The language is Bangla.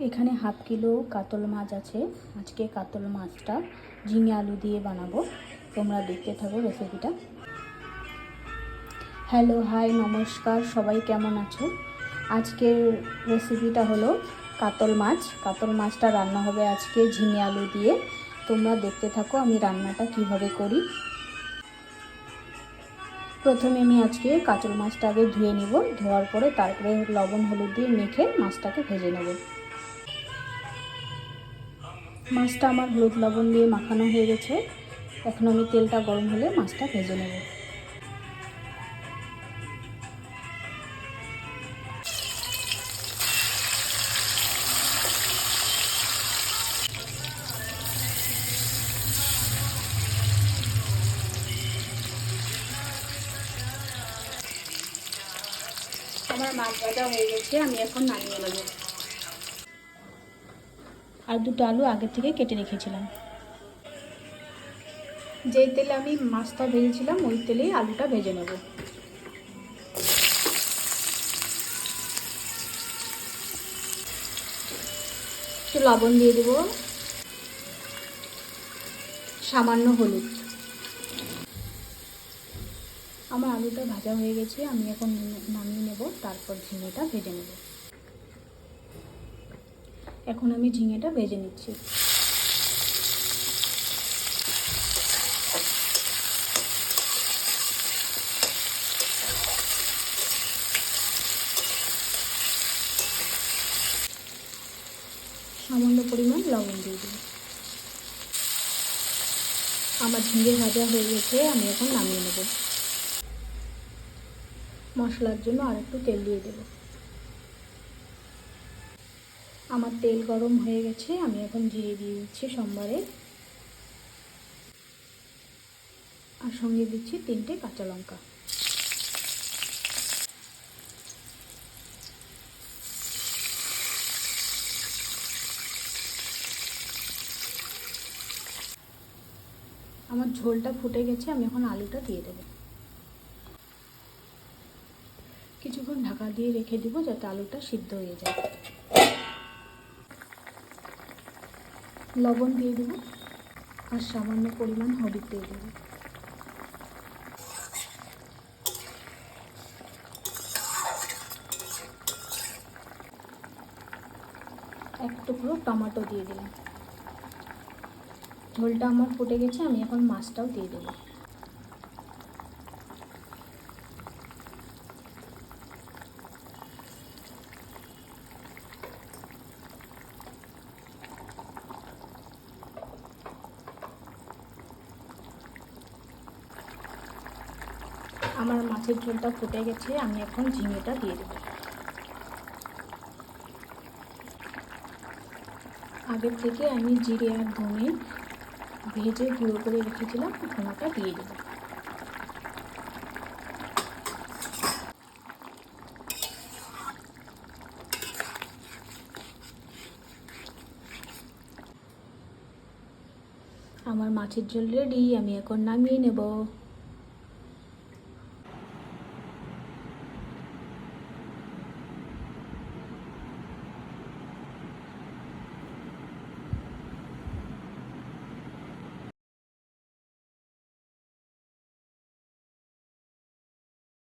এখানে হাফ কিলো কাতল মাছ আছে। আজকে কাতল মাছটা ঝিঙে আলু দিয়ে বানাবো। তোমরা দেখতে থাকো রেসিপিটা। হ্যালো, হাই, নমস্কার, সবাই কেমন আছো? আজকের রেসিপিটা হলো কাতল মাছ। কাতল মাছটা রান্না হবে আজকে ঝিঙে আলু দিয়ে। তোমরা দেখতে থাকো আমি রান্নাটা কিভাবে করি। প্রথমে আমি আজকে কাতল মাছটা আগে ধুয়ে নিব। ধোয়ার পরে তারপরে লবণ হলুদ দিয়ে মেখে মাছটাকে ভেজে নেব। মাছটা আমার হলুদ লবণ দিয়ে মাখানো হয়ে গেছে। এখন আমি তেলটা গরম হলে মাছটা ভেজে নেব। আমার মাছ ভাজা হয়ে গেছে, আমি এখন নামিয়ে নেব। আর দুটো আলু আগে থেকে কেটে রেখেছিলাম। যেই তেলে আমি মাছটা ভেজেছিলাম ওই তেলেই আলুটা ভেজে নেব। একটু লবণ দিয়ে দেব, সামান্য হলুদ। আমার আলুটা ভাজা হয়ে গেছে, আমি এখন নামিয়ে নেব। তারপর ঝিঙেটা ভেজে নেব। এখন আমি ঝিঙেটা ভেজে নিচ্ছি। সামান্য পরিমাণ লবণ দিয়ে দিই। আমার ঝিঙে ভাজা হয়ে গেছে, আমি এখন নামিয়ে নেব। মশলার জন্য আর একটু তেল দিয়ে দেব। আমার তেল গরম হয়ে গেছে, আমি এখন জিরে দিয়ে দিচ্ছি সোমবারে, আর সঙ্গে দিচ্ছি 3টে কাঁচা লঙ্কা। আমার ঝোলটা ফুটে গেছে, আমি এখন আলুটা দিয়ে দেব। কিছুক্ষণ ঢাকা দিয়ে রেখে দেবো যাতে আলুটা সিদ্ধ হয়ে যায়। লবণ দিয়ে দেবো আর সামান্য পরিমাণ হলুদ দিয়ে দেবো। এক টুকরো টমেটো দিয়ে দিলাম। ঝোলটা আমার ফুটে গেছে, আমি এখন মাছটাও দিয়ে দেবো। আমার মাছের ঝোলটা ফুটে গেছে, আমি এখন ঝিঙেটা দিয়ে দেবো। আগের থেকে আমি জিরে আর ধনে ভেজে গুঁড়ো করে রেখেছিলাম, এখন ওটা দিয়ে দেবো। আমার মাছের ঝোল রেডি, আমি এখন নামিয়ে নেব।